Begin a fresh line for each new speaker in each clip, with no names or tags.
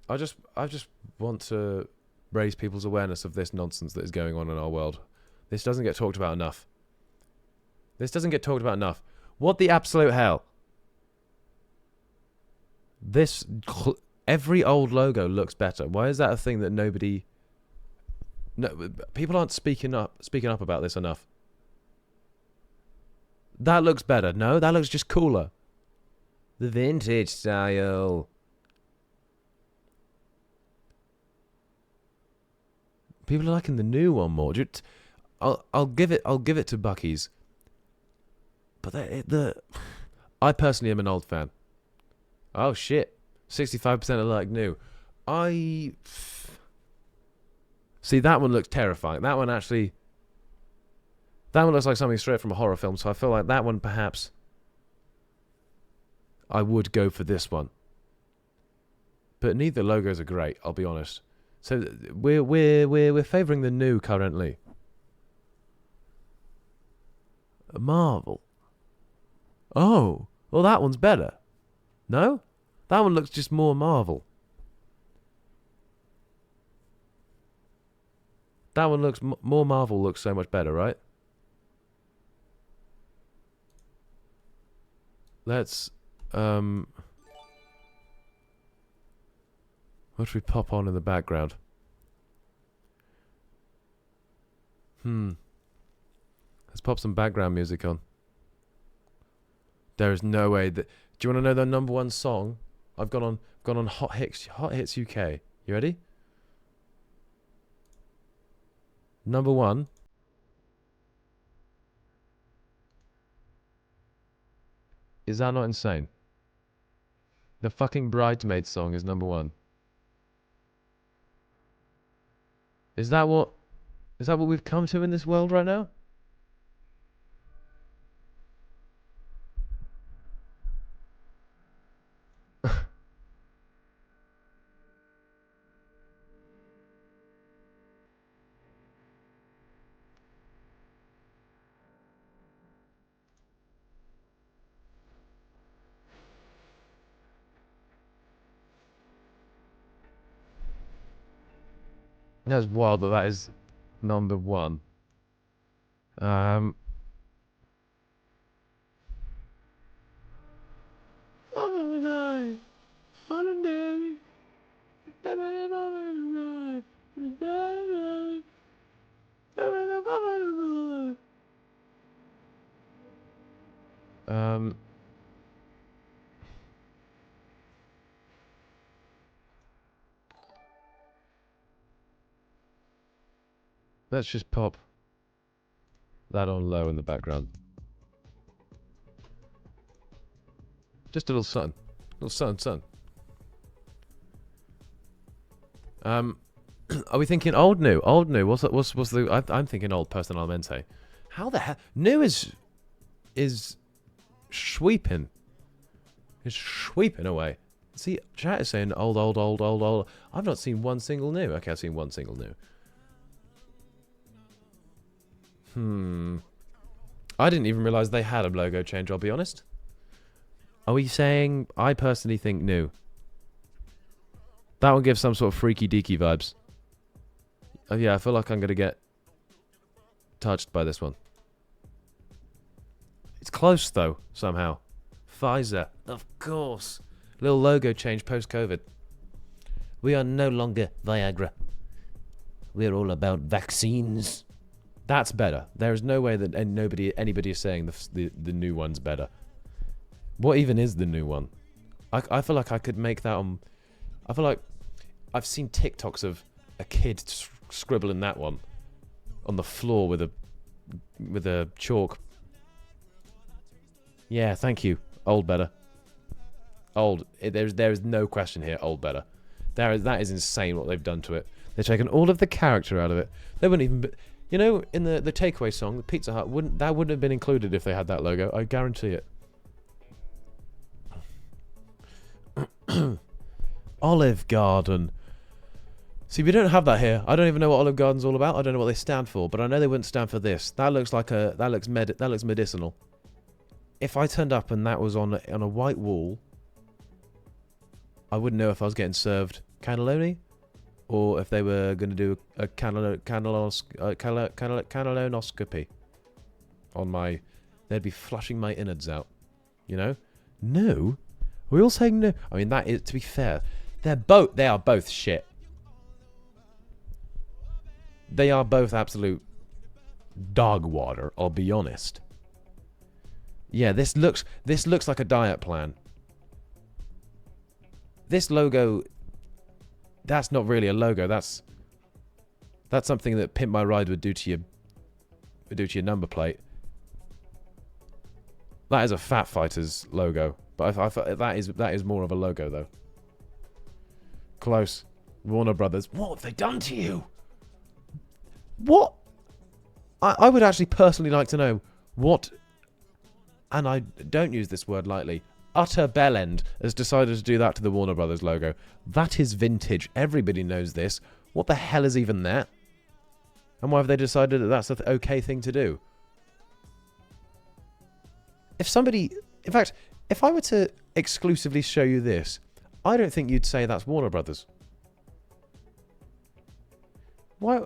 I just want to raise people's awareness of this nonsense that is going on in our world. This doesn't get talked about enough. This doesn't get talked about enough. What the absolute hell? Every old logo looks better. Why is that a thing that nobody... No, people aren't speaking up about this enough. That looks better. No, that looks just cooler. The vintage style. People are liking the new one more. I'll give it to Bucky's. But I personally am an old fan. Oh shit. 65% are like new. See, that one looks terrifying. That one looks like something straight from a horror film, so I feel like that one perhaps I would go for this one. But neither logos are great, I'll be honest. So we're favouring the new currently. Marvel. Oh, well that one's better. No? That one looks just more Marvel. That one looks more Marvel, looks so much better, right? Let's what should we pop on in the background? Let's pop some background music on. There is no way that... Do you want to know the number one song? I've gone on Hot Hits UK. You ready? Number one. Is that not insane? The fucking Bridesmaid song is number one. Is that what we've come to in this world right now? That's wild that is number one. Let's just pop that on low in the background. Just a little sun. Sun. Are we thinking old, new? Old, new. What's the... I'm thinking old, personalmente. How the hell... New is sweeping. It's sweeping away. See, chat is saying old. I've not seen one single new. Okay, I've seen one single new. I didn't even realise they had a logo change, I'll be honest. Are we saying... I personally think new. That one gives some sort of freaky deaky vibes. Oh yeah, I feel like I'm going to get touched by this one. It's close though, somehow. Pfizer, of course. Little logo change post-COVID. We are no longer Viagra. We're all about vaccines. That's better. There is no way that anybody is saying the new one's better. What even is the new one? I feel like I could make that on... I feel like I've seen TikToks of a kid scribbling that one on the floor with a chalk. Yeah, thank you. Old better. Old. There is no question here. Old better. That is insane what they've done to it. They've taken all of the character out of it. They wouldn't even... You know, in the takeaway song, the Pizza Hut wouldn't have been included if they had that logo. I guarantee it. Olive Garden. See, we don't have that here. I don't even know what Olive Garden's all about. I don't know what they stand for, but I know they wouldn't stand for this. That looks like that looks medicinal. If I turned up and that was on a white wall, I wouldn't know if I was getting served cannelloni or if they were going to do a cannellonoscopy on my... They'd be flushing my innards out. You know? No? Are we all saying no? I mean, that is, to be fair, they are both shit. They are both absolute dog water, I'll be honest. Yeah, this looks like a diet plan. This logo, that's not really a logo. That's something that Pimp My Ride would do to your number plate. That is a Fat Fighters logo, but I thought that is more of a logo though. Close. Warner Brothers. What have they done to you? What? I would actually personally like to know what, and I don't use this word lightly, utter bellend has decided to do that to the Warner Brothers logo. That is vintage. Everybody knows this. What the hell is even that? And why have they decided that that's an okay thing to do? If somebody... In fact, if I were to exclusively show you this, I don't think you'd say that's Warner Brothers. Why...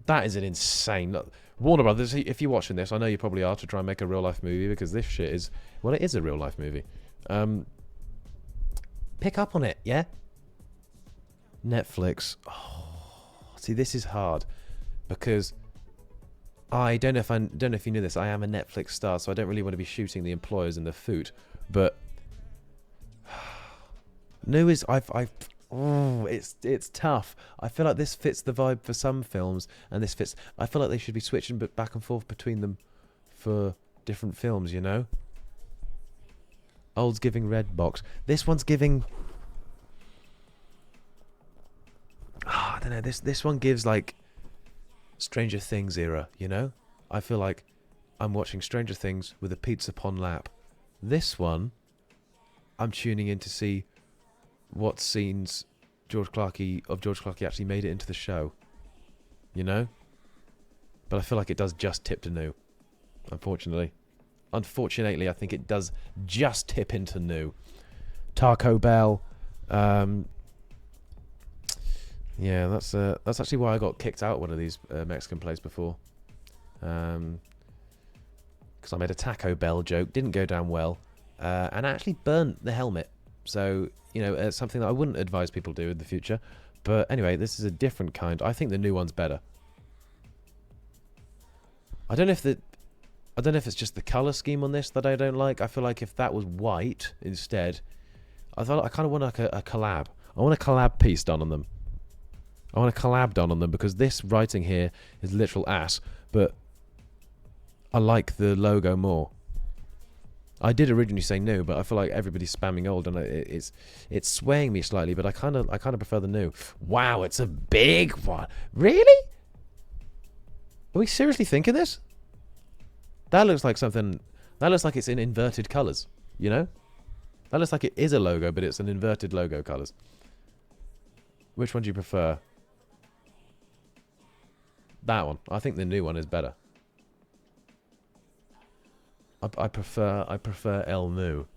That is an insane... Look, Warner Brothers, if you're watching this, I know you probably are to try and make a real-life movie, because this shit is... Well, it is a real-life movie. Pick up on it, yeah? Netflix. Oh, see, this is hard, because I don't know if you knew this. I am a Netflix star, so I don't really want to be shooting the employers in the foot. But no, is it's tough. I feel like this fits the vibe for some films, and this fits. I feel like they should be switching back and forth between them for different films. You know, Old's giving Red Box. This one's giving. I don't know. This one gives like Stranger Things era. You know, I feel like I'm watching Stranger Things with a pizza pon lap. This one, I'm tuning in to see what scenes George Clarkey actually made it into the show. You know? But I feel like it does just tip to new. Unfortunately. Unfortunately, I think it does just tip into new. Taco Bell. Yeah, that's actually why I got kicked out of one of these Mexican places before. Because I made a Taco Bell joke, didn't go down well, and I actually burnt the helmet. So, you know, it's something that I wouldn't advise people do in the future. But anyway, this is a different kind. I think the new one's better. I don't know if it's just the color scheme on this that I don't like. I feel like if that was white instead, I kind of want like a collab. I want a collab piece done on them. I want a collab done on them, because this writing here is literal ass, but I like the logo more. I did originally say new, but I feel like everybody's spamming old, and it's swaying me slightly. But I kind of prefer the new. Wow, it's a big one. Really? Are we seriously thinking this? That looks like something. That looks like it's in inverted colors. You know? That looks like it is a logo, but it's an inverted logo colors. Which one do you prefer? That one. I think the new one is better. I prefer El New.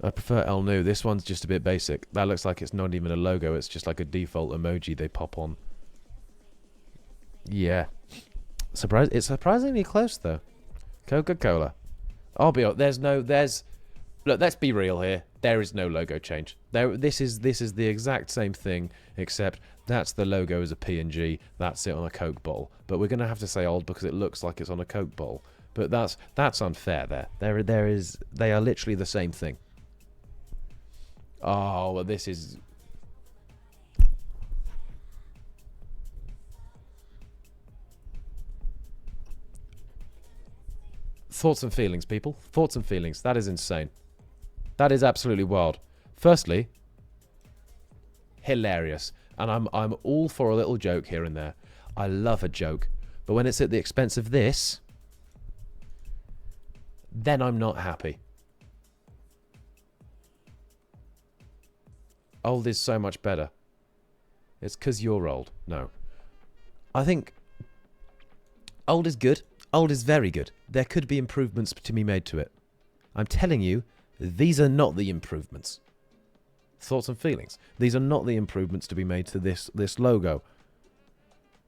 I prefer El New. This one's just a bit basic. That looks like it's not even a logo. It's just like a default emoji they pop on. Yeah. It's surprisingly close though. Coca-Cola. Look, let's be real here. There is no logo change. This is the exact same thing, except that's the logo as a PNG. That's it on a Coke bottle. But we're gonna have to say old because it looks like it's on a Coke bottle. But that's unfair. They are literally the same thing. Oh, well, this is. Thoughts and feelings, people. Thoughts and feelings. That is insane. That is absolutely wild. Firstly, hilarious. And I'm all for a little joke here and there. I love a joke. But when it's at the expense of this, then I'm not happy. Old is so much better. It's because you're old. No. I think old is good. Old is very good. There could be improvements to be made to it. I'm telling you, These are not the improvements. Thoughts and feelings. These are not the improvements to be made to this logo.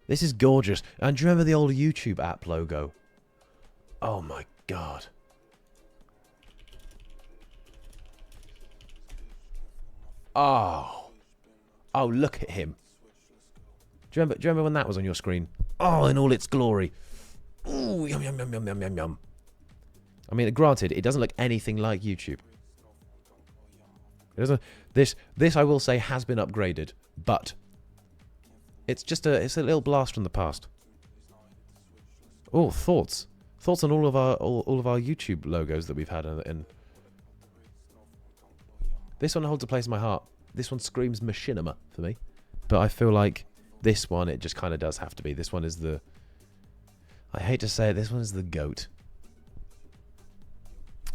This is gorgeous. And do you remember the old YouTube app logo? Oh my god. Oh. Oh, look at him. Do you remember when that was on your screen? Oh, in all its glory. Ooh, yum, yum, yum, yum, yum, yum, yum. I mean, granted, it doesn't look anything like YouTube. It doesn't. This I will say has been upgraded, but it's just a little blast from the past. Oh, thoughts on all of our YouTube logos that we've had in. This one holds a place in my heart. This one screams machinima for me, but I feel like this one, it just kind of does have to be. This one is the. I hate to say it, this one is the GOAT.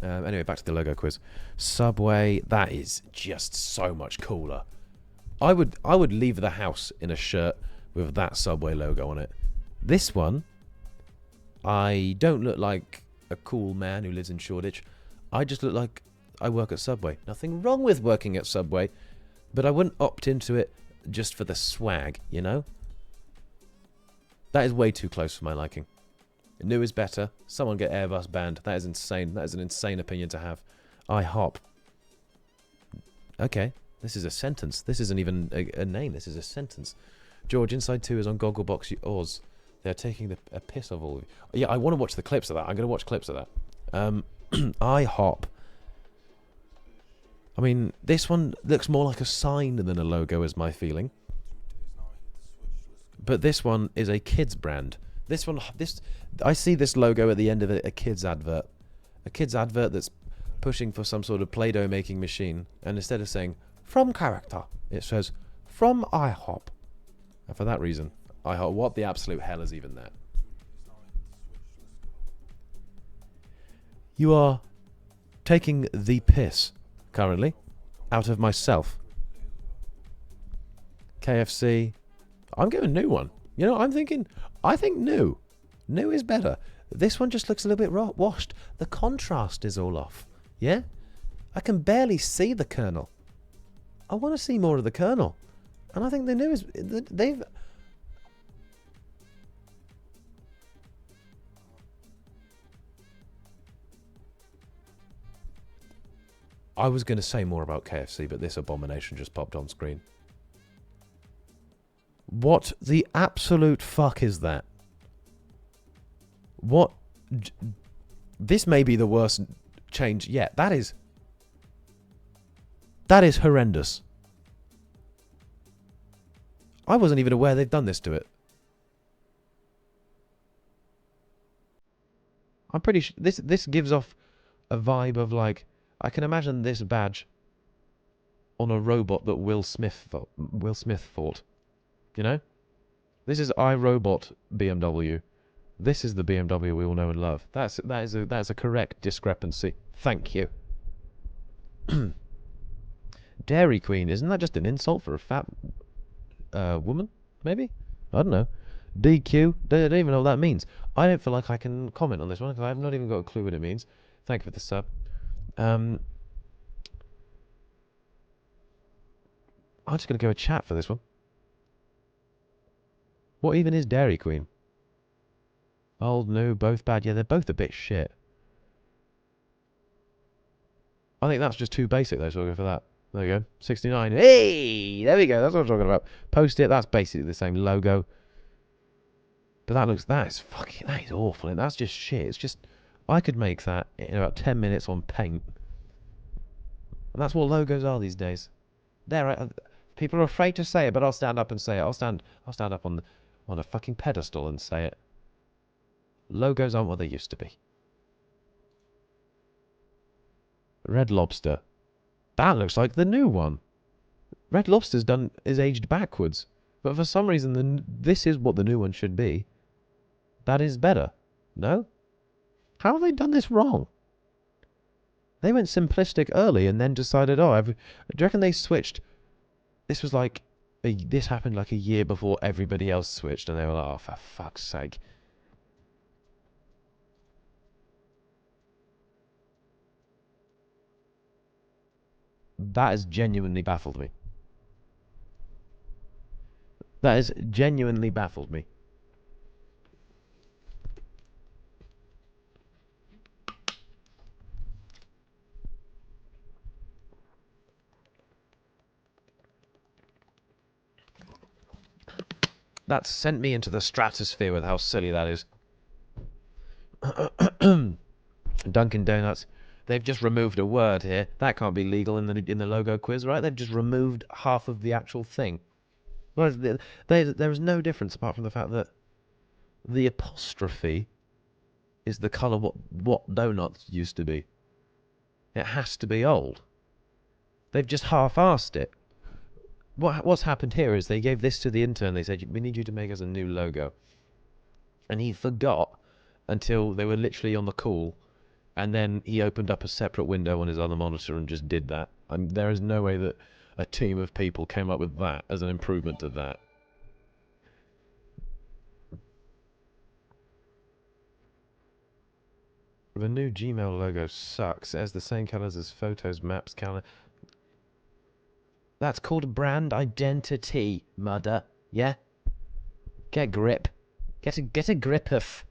Anyway, back to the logo quiz. Subway, that is just so much cooler. I would leave the house in a shirt with that Subway logo on it. This one, I don't look like a cool man who lives in Shoreditch. I just look like I work at Subway. Nothing wrong with working at Subway, but I wouldn't opt into it just for the swag, you know? That is way too close for my liking. New is better. Someone get Airbus banned. That is insane. That is an insane opinion to have. IHOP. Okay. This is a sentence. This isn't even a name. This is a sentence. George, Inside 2 is on Gogglebox Oz. They're taking a piss of all of you. Yeah, I want to watch the clips of that. I'm going to watch clips of that. IHOP. I mean, this one looks more like a sign than a logo, is my feeling. But this one is a kids brand. I see this logo at the end of a kid's advert. A kid's advert that's pushing for some sort of Play-Doh making machine. And instead of saying, from character, it says, from IHOP. And for that reason, IHOP, what the absolute hell is even that? You are taking the piss, currently, out of myself. KFC. I'm getting a new one. You know, I think new. New is better. This one just looks a little bit washed. The contrast is all off. Yeah? I can barely see the kernel. I want to see more of the kernel. And I think the new is... They've... I was going to say more about KFC, but this abomination just popped on screen. What the absolute fuck is that? What? This may be the worst change yet. That is horrendous. I wasn't even aware they've done this to it. I'm pretty sure this gives off a vibe of like, I can imagine this badge on a robot that Will Smith fought. You know? This is iRobot BMW. This is the BMW we all know and love. That's a correct discrepancy. Thank you. Dairy Queen, isn't that just an insult for a fat woman? Maybe? I don't know. DQ, don't even know what that means. I don't feel like I can comment on this one because I've not even got a clue what it means. Thank you for the sub. I'm just going to go with chat for this one. What even is Dairy Queen? Old, new, both bad. Yeah, they're both a bit shit. I think that's just too basic though, so I'll go for that. There you go. 69. Hey! There we go. That's what I'm talking about. Post it. That's basically the same logo. But that is awful. That's just shit. It's just... I could make that in about 10 minutes on Paint. And that's what logos are these days. People are afraid to say it, but I'll stand up and say it. I'll stand up on a fucking pedestal and say it. Logos aren't what they used to be. Red Lobster. That looks like the new one. Red Lobster's is aged backwards. But for some reason, this is what the new one should be. That is better. No? How have they done this wrong? They went simplistic early and then decided, do you reckon they switched? This was like, this happened like a year before everybody else switched and they were like, oh, for fuck's sake. That has genuinely baffled me. That has genuinely baffled me. That's sent me into the stratosphere with how silly that is. Dunkin' Donuts. They've just removed a word here. That can't be legal in the logo quiz, right? They've just removed half of the actual thing. Well, there is no difference apart from the fact that the apostrophe is the colour what donuts used to be. It has to be old. They've just half-arsed it. What's happened here is they gave this to the intern. They said, we need you to make us a new logo. And he forgot until they were literally on the call. And then he opened up a separate window on his other monitor and just did that. There is no way that a team of people came up with that as an improvement to that. The new Gmail logo sucks. It has the same colours as photos, maps, calendar. That's called brand identity, mother. Yeah? Get a grip. Get a grip of.